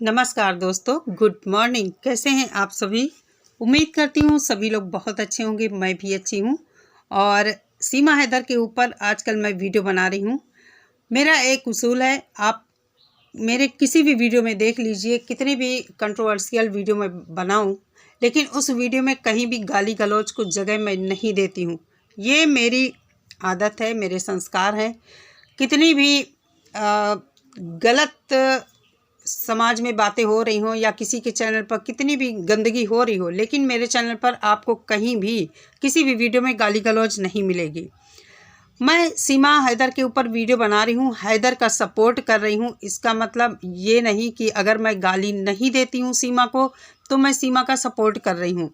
नमस्कार दोस्तों, good morning. कैसे हैं आप सभी? उम्मीद करती हूँ सभी लोग बहुत अच्छे होंगे। मैं भी अच्छी हूँ। और सीमा हैदर के ऊपर आजकल मैं वीडियो बना रही हूँ। मेरा एक उसूल है, आप मेरे किसी भी वीडियो में देख लीजिए, कितने भी कंट्रोवर्शियल वीडियो मैं बनाऊँ, लेकिन उस वीडियो में कहीं भी गाली गलौज को जगह मैं नहीं देती हूँ। ये मेरी आदत है, मेरे संस्कार हैं। कितनी भी गलत समाज में बातें हो रही हों या किसी के चैनल पर कितनी भी गंदगी हो रही हो, लेकिन मेरे चैनल पर आपको कहीं भी किसी भी वीडियो में गाली गलौज नहीं मिलेगी। मैं सीमा हैदर के ऊपर वीडियो बना रही हूँ, हैदर का सपोर्ट कर रही हूँ। इसका मतलब ये नहीं कि अगर मैं गाली नहीं देती हूँ सीमा को तो मैं सीमा का सपोर्ट कर रही हूँ।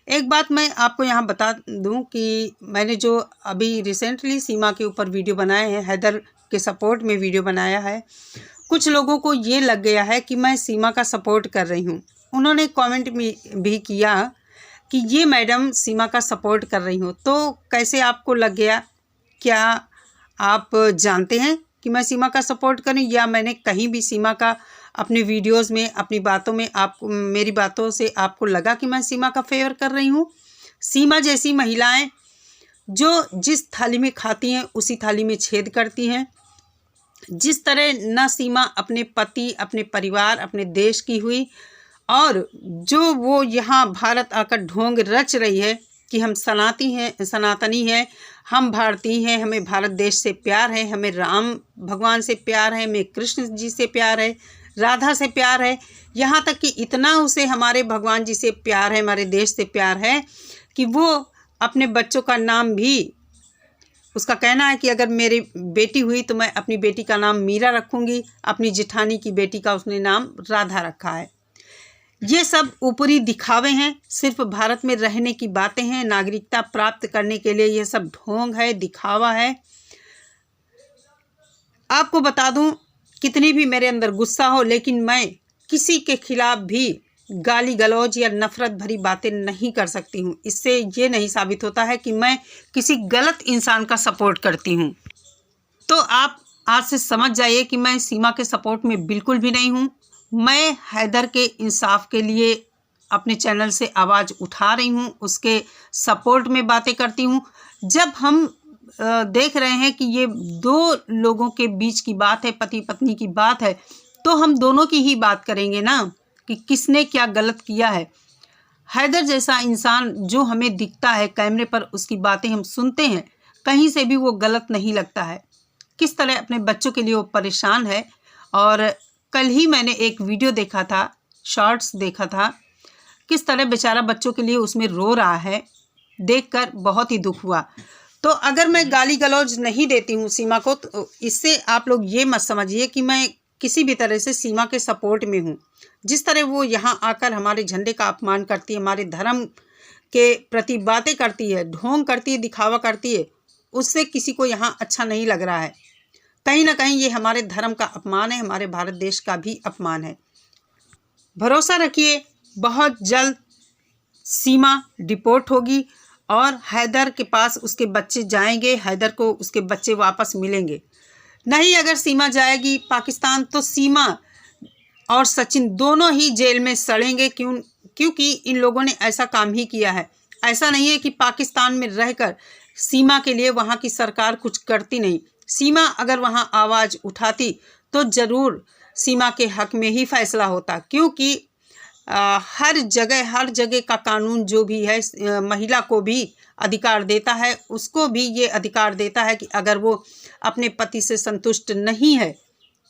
एक बात मैं आपको यहाँ बता दूँ कि मैंने जो अभी रिसेंटली सीमा के ऊपर वीडियो बनाए हैं, हैदर के सपोर्ट में वीडियो बनाया है, कुछ लोगों को ये लग गया है कि मैं सीमा का सपोर्ट कर रही हूँ। उन्होंने कमेंट में भी किया कि ये मैडम सीमा का सपोर्ट कर रही हूँ। तो कैसे आपको लग गया? क्या आप जानते हैं कि मैं सीमा का सपोर्ट करूँ, या मैंने कहीं भी सीमा का अपने वीडियोस में, अपनी बातों में, आपको मेरी बातों से आपको लगा कि मैं सीमा का फेवर कर रही हूँ? सीमा जैसी महिलाएं जो जिस थाली में खाती हैं उसी थाली में छेद करती हैं। जिस तरह न सीमा अपने पति, अपने परिवार, अपने देश की हुई, और जो वो यहाँ भारत आकर ढोंग रच रही है कि हम सनातनी हैं, हम भारतीय हैं, हमें भारत देश से प्यार है, हमें राम भगवान से प्यार है, हमें कृष्ण जी से प्यार है, राधा से प्यार है, यहाँ तक कि इतना उसे हमारे भगवान जी से प्यार है, हमारे देश से प्यार है कि वो अपने बच्चों का नाम भी, उसका कहना है कि अगर मेरी बेटी हुई तो मैं अपनी बेटी का नाम मीरा रखूंगी, अपनी जेठानी की बेटी का उसने नाम राधा रखा है। ये सब ऊपरी दिखावे हैं, सिर्फ भारत में रहने की बातें हैं, नागरिकता प्राप्त करने के लिए ये सब ढोंग है, दिखावा है। आपको बता दूं, कितनी भी मेरे अंदर गुस्सा हो, लेकिन मैं किसी के खिलाफ भी गाली गलौज या नफ़रत भरी बातें नहीं कर सकती हूँ। इससे ये नहीं साबित होता है कि मैं किसी गलत इंसान का सपोर्ट करती हूँ। तो आप आज से समझ जाइए कि मैं सीमा के सपोर्ट में बिल्कुल भी नहीं हूँ। मैं हैदर के इंसाफ के लिए अपने चैनल से आवाज़ उठा रही हूँ, उसके सपोर्ट में बातें करती हूँ। जब हम देख रहे हैं कि ये दो लोगों के बीच की बात है, पति पत्नी की बात है, तो हम दोनों की ही बात करेंगे ना कि किसने क्या गलत किया है। हैदर जैसा इंसान जो हमें दिखता है कैमरे पर, उसकी बातें हम सुनते हैं, कहीं से भी वो गलत नहीं लगता है। किस तरह अपने बच्चों के लिए वो परेशान है। और कल ही मैंने एक वीडियो देखा था, शॉर्ट्स देखा था, किस तरह बेचारा बच्चों के लिए उसमें रो रहा है, देखकर बहुत ही दुख हुआ। तो अगर मैं गाली गलौज नहीं देती हूँ सीमा को, तो इससे आप लोग ये मत समझिए कि मैं किसी भी तरह से सीमा के सपोर्ट में हूँ। जिस तरह वो यहाँ आकर हमारे झंडे का अपमान करती है, हमारे धर्म के प्रति बातें करती है, ढोंग करती है, दिखावा करती है, उससे किसी को यहाँ अच्छा नहीं लग रहा है। कहीं ना कहीं ये हमारे धर्म का अपमान है, हमारे भारत देश का भी अपमान है। भरोसा रखिए, बहुत जल्द सीमा डिपोर्ट होगी और हैदर के पास उसके बच्चे जाएंगे, हैदर को उसके बच्चे वापस मिलेंगे। नहीं, अगर सीमा जाएगी पाकिस्तान तो सीमा और सचिन दोनों ही जेल में सड़ेंगे। क्योंकि इन लोगों ने ऐसा काम ही किया है। ऐसा नहीं है कि पाकिस्तान में रहकर सीमा के लिए वहाँ की सरकार कुछ करती नहीं। सीमा अगर वहाँ आवाज़ उठाती तो ज़रूर सीमा के हक में ही फैसला होता, क्योंकि हर जगह का कानून जो भी है महिला को भी अधिकार देता है, उसको भी ये अधिकार देता है कि अगर वो अपने पति से संतुष्ट नहीं है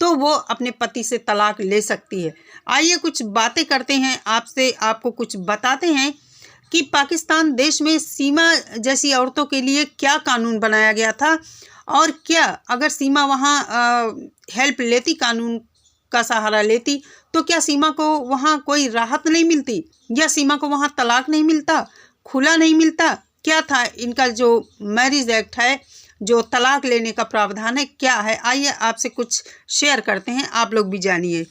तो वो अपने पति से तलाक ले सकती है। आइए कुछ बातें करते हैं आपसे, आपको कुछ बताते हैं कि पाकिस्तान देश में सीमा जैसी औरतों के लिए क्या कानून बनाया गया था, और क्या अगर सीमा वहाँ हेल्प लेती, कानून का सहारा लेती, तो क्या सीमा को वहाँ कोई राहत नहीं मिलती, या सीमा को वहाँ तलाक नहीं मिलता, खुला नहीं मिलता? क्या था इनका जो मैरिज एक्ट है, जो तलाक लेने का प्रावधान है, क्या है? आइए आपसे कुछ शेयर करते हैं, आप लोग भी जानिए।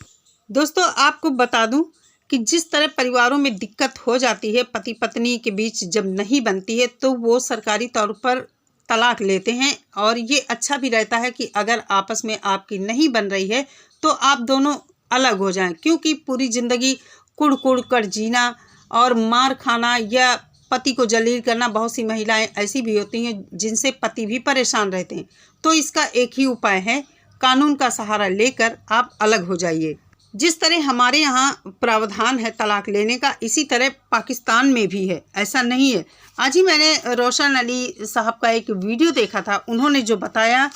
दोस्तों, आपको बता दूं कि जिस तरह परिवारों में दिक्कत हो जाती है, पति पत्नी के बीच जब नहीं बनती है तो वो सरकारी तौर पर तलाक लेते हैं। और ये अच्छा भी रहता है कि अगर आपस में आपकी नहीं बन रही है तो आप दोनों अलग हो जाएं, क्योंकि पूरी ज़िंदगी कुड़ कुड़ कर जीना और मार खाना या पति को जलील करना, बहुत सी महिलाएं ऐसी भी होती हैं जिनसे पति भी परेशान रहते हैं। तो इसका एक ही उपाय है, कानून का सहारा लेकर आप अलग हो जाइए। जिस तरह हमारे यहाँ प्रावधान है तलाक लेने का, इसी तरह पाकिस्तान में भी है, ऐसा नहीं है। आज ही मैंने रोशन अली साहब का एक वीडियो देखा था, उन्होंने जो बताया,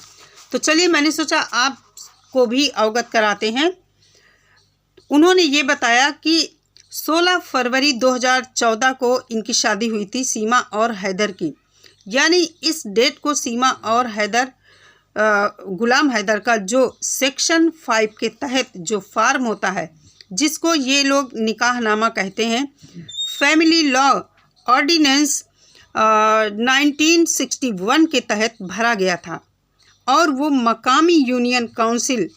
तो चलिए मैंने सोचा आपको भी अवगत कराते हैं। उन्होंने ये बताया कि 16 फरवरी 2014 को इनकी शादी हुई थी सीमा और हैदर की। यानी इस डेट को सीमा और हैदर गुलाम हैदर का जो सेक्शन 5 के तहत जो फार्म होता है, जिसको ये लोग निकाहनामा कहते हैं, फैमिली लॉ ऑर्डिनेंस 1961 के तहत भरा गया था और वो मकामी यूनियन काउंसिल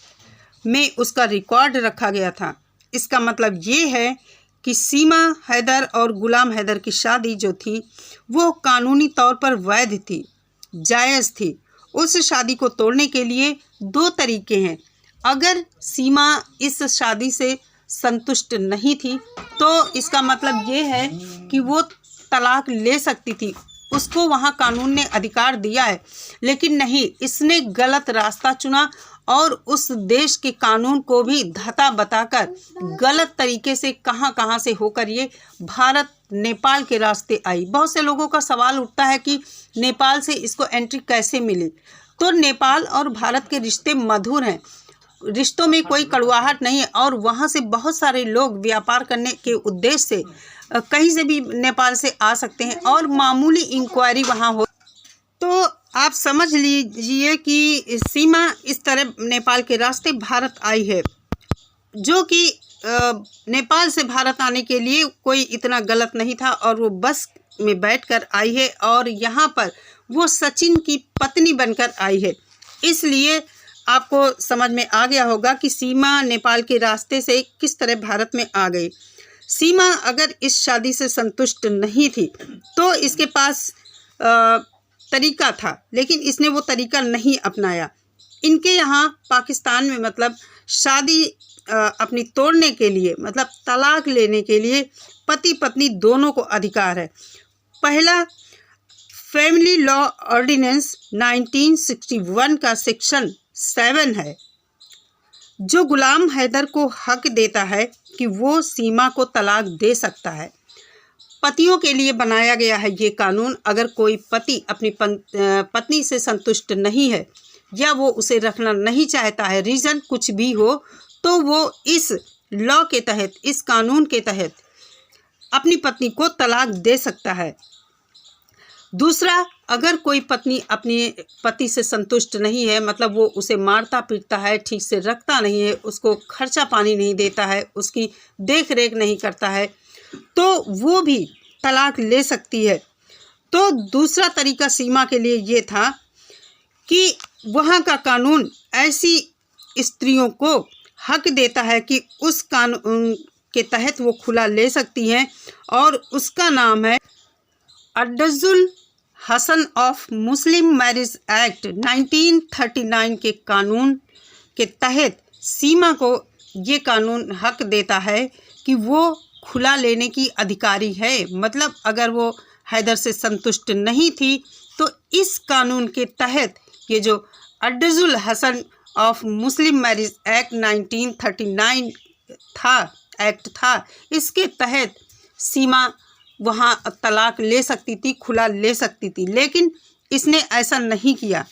में उसका रिकॉर्ड रखा गया था। इसका मतलब ये है कि सीमा हैदर और गुलाम हैदर की शादी जो थी वो कानूनी तौर पर वैध थी, जायज़ थी। उस शादी को तोड़ने के लिए 2 तरीके हैं। अगर सीमा इस शादी से संतुष्ट नहीं थी तो इसका मतलब ये है कि वो तलाक ले सकती थी, उसको वहाँ कानून ने अधिकार दिया है। लेकिन नहीं, इसने गलत रास्ता चुना और उस देश के कानून को भी धता बताकर गलत तरीके से कहाँ से होकर ये भारत नेपाल के रास्ते आई। बहुत से लोगों का सवाल उठता है कि नेपाल से इसको एंट्री कैसे मिली। तो नेपाल और भारत के रिश्ते मधुर हैं, रिश्तों में कोई कड़वाहट नहीं है और वहाँ से बहुत सारे लोग व्यापार करने के उद्देश्य से कहीं से भी नेपाल से आ सकते हैं और मामूली इंक्वायरी वहाँ हो। तो आप समझ लीजिए कि सीमा इस तरह नेपाल के रास्ते भारत आई है, जो कि नेपाल से भारत आने के लिए कोई इतना गलत नहीं था और वो बस में बैठकर आई है और यहाँ पर वो सचिन की पत्नी बनकर आई है। इसलिए आपको समझ में आ गया होगा कि सीमा नेपाल के रास्ते से किस तरह भारत में आ गई। सीमा अगर इस शादी से संतुष्ट नहीं थी तो इसके पास तरीका था, लेकिन इसने वो तरीका नहीं अपनाया। इनके यहाँ पाकिस्तान में मतलब शादी अपनी तोड़ने के लिए, मतलब तलाक लेने के लिए पति पत्नी दोनों को अधिकार है। पहला, फैमिली लॉ ऑर्डिनेंस 1961 का सेक्शन 7 है, जो गुलाम हैदर को हक देता है कि वो सीमा को तलाक दे सकता है। पतियों के लिए बनाया गया है ये कानून। अगर कोई पति अपनी पत्नी से संतुष्ट नहीं है या वो उसे रखना नहीं चाहता है, रीज़न कुछ भी हो, तो वो इस लॉ के तहत, इस कानून के तहत अपनी पत्नी को तलाक दे सकता है। दूसरा, अगर कोई पत्नी अपने पति से संतुष्ट नहीं है, मतलब वो उसे मारता पीटता है, ठीक से रखता नहीं है, उसको खर्चा पानी नहीं देता है, उसकी देख रेख नहीं करता है, तो वो भी तलाक ले सकती है। तो दूसरा तरीका सीमा के लिए ये था कि वहाँ का कानून ऐसी स्त्रियों को हक देता है कि उस कानून के तहत वो खुला ले सकती हैं और उसका नाम है dissolution of Muslim marriage act 1939 के कानून के तहत सीमा को ये कानून हक देता है कि वो खुला लेने की अधिकारी है। मतलब अगर वो हैदर से संतुष्ट नहीं थी तो इस कानून के तहत, ये जो dissolution of Muslim marriage act 1939 act था, इसके तहत सीमा वहाँ तलाक ले सकती थी, खुला ले सकती थी। लेकिन इसने ऐसा नहीं किया।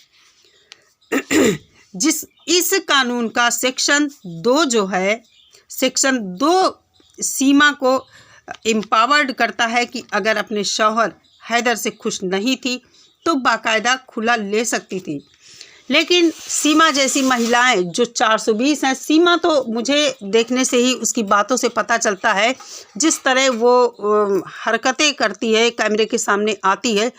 इस कानून का सेक्शन 2 जो है, सेक्शन 2 सीमा को एम्पावर्ड करता है कि अगर अपने शौहर हैदर से खुश नहीं थी तो बाकायदा खुला ले सकती थी। लेकिन सीमा जैसी महिलाएं जो 420 हैं, सीमा तो मुझे देखने से ही उसकी बातों से पता चलता है, जिस तरह वो हरकतें करती है, कैमरे के सामने आती है,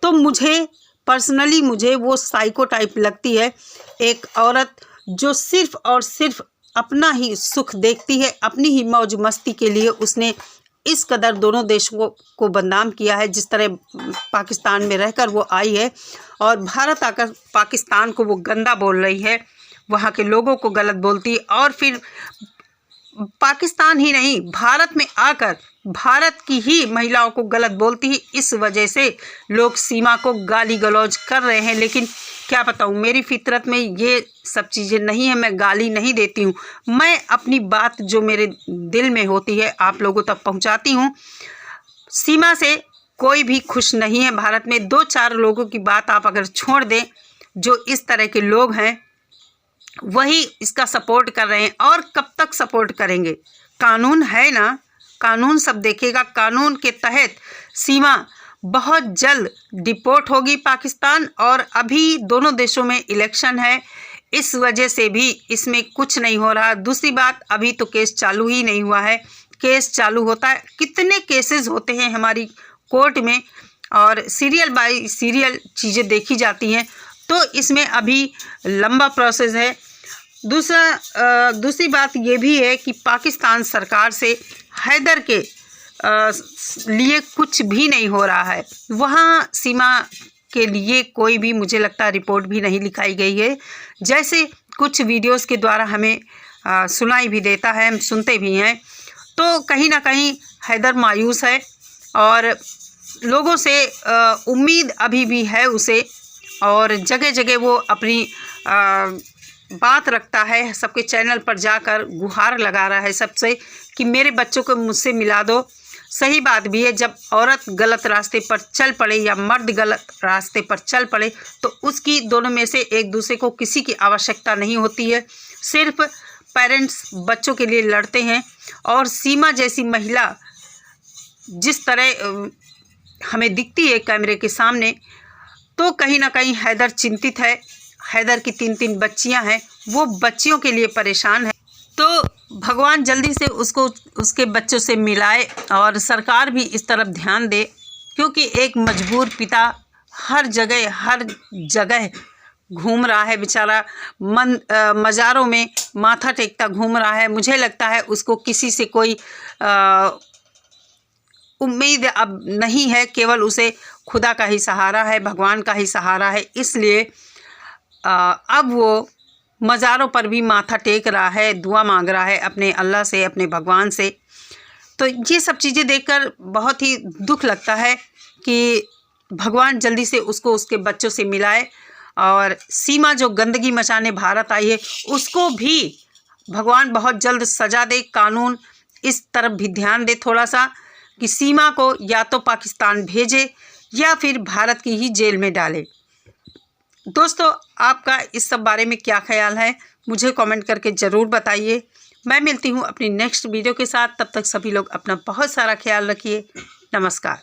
तो मुझे पर्सनली वो साइको टाइप लगती है। एक औरत जो सिर्फ़ और सिर्फ अपना ही सुख देखती है, अपनी ही मौज मस्ती के लिए उसने इस कदर दोनों देशों को बदनाम किया है। जिस तरह पाकिस्तान में रहकर वो आई है और भारत आकर पाकिस्तान को वो गंदा बोल रही है, वहाँ के लोगों को गलत बोलती है और फिर पाकिस्तान ही नहीं, भारत में आकर भारत की ही महिलाओं को गलत बोलती है। इस वजह से लोग सीमा को गाली गलौज कर रहे हैं। लेकिन क्या बताऊँ, मेरी फितरत में ये सब चीज़ें नहीं है, मैं गाली नहीं देती हूँ। मैं अपनी बात जो मेरे दिल में होती है आप लोगों तक पहुँचाती हूँ। सीमा से कोई भी खुश नहीं है भारत में। 2-4 लोगों की बात आप अगर छोड़ दें, जो इस तरह के लोग हैं वही इसका सपोर्ट कर रहे हैं। और कब तक सपोर्ट करेंगे? कानून है ना, कानून सब देखेगा। कानून के तहत सीमा बहुत जल्द डिपोर्ट होगी पाकिस्तान। और अभी दोनों देशों में इलेक्शन है, इस वजह से भी इसमें कुछ नहीं हो रहा। दूसरी बात, अभी तो केस चालू ही नहीं हुआ है। केस चालू होता है, कितने केसेस होते हैं हमारी कोर्ट में और सीरियल बाय सीरियल चीज़ें देखी जाती हैं, तो इसमें अभी लंबा प्रोसेस है। दूसरी बात ये भी है कि पाकिस्तान सरकार से हैदर के लिए कुछ भी नहीं हो रहा है। वहाँ सीमा के लिए कोई भी, मुझे लगता है, रिपोर्ट भी नहीं लिखाई गई है। जैसे कुछ वीडियोस के द्वारा हमें सुनाई भी देता है, हम सुनते भी हैं। तो कहीं ना कहीं हैदर मायूस है और लोगों से उम्मीद अभी भी है उसे, और जगह जगह वो अपनी बात रखता है। सबके चैनल पर जाकर गुहार लगा रहा है सबसे कि मेरे बच्चों को मुझसे मिला दो। सही बात भी है, जब औरत गलत रास्ते पर चल पड़े या मर्द गलत रास्ते पर चल पड़े तो उसकी दोनों में से एक दूसरे को किसी की आवश्यकता नहीं होती है। सिर्फ पेरेंट्स बच्चों के लिए लड़ते हैं। और सीमा जैसी महिला जिस तरह हमें दिखती है कैमरे के सामने, तो कहीं ना कहीं हैदर चिंतित है। हैदर की 3-3 बच्चियां हैं, वो बच्चियों के लिए परेशान है। तो भगवान जल्दी से उसको उसके बच्चों से मिलाए और सरकार भी इस तरफ ध्यान दे, क्योंकि एक मजबूर पिता हर जगह घूम रहा है बेचारा। मज़ारों में माथा टेकता घूम रहा है। मुझे लगता है उसको किसी से कोई उम्मीद अब नहीं है, केवल उसे खुदा का ही सहारा है, भगवान का ही सहारा है। इसलिए अब वो मज़ारों पर भी माथा टेक रहा है, दुआ मांग रहा है अपने अल्लाह से, अपने भगवान से। तो ये सब चीज़ें देखकर बहुत ही दुख लगता है कि भगवान जल्दी से उसको उसके बच्चों से मिलाए। और सीमा जो गंदगी मचाने भारत आई है उसको भी भगवान बहुत जल्द सज़ा दे। कानून इस तरफ भी ध्यान दे थोड़ा सा कि सीमा को या तो पाकिस्तान भेजे या फिर भारत की ही जेल में डाले। दोस्तों, आपका इस सब बारे में क्या ख्याल है मुझे कमेंट करके ज़रूर बताइए। मैं मिलती हूँ अपनी नेक्स्ट वीडियो के साथ। तब तक सभी लोग अपना बहुत सारा ख्याल रखिए। नमस्कार।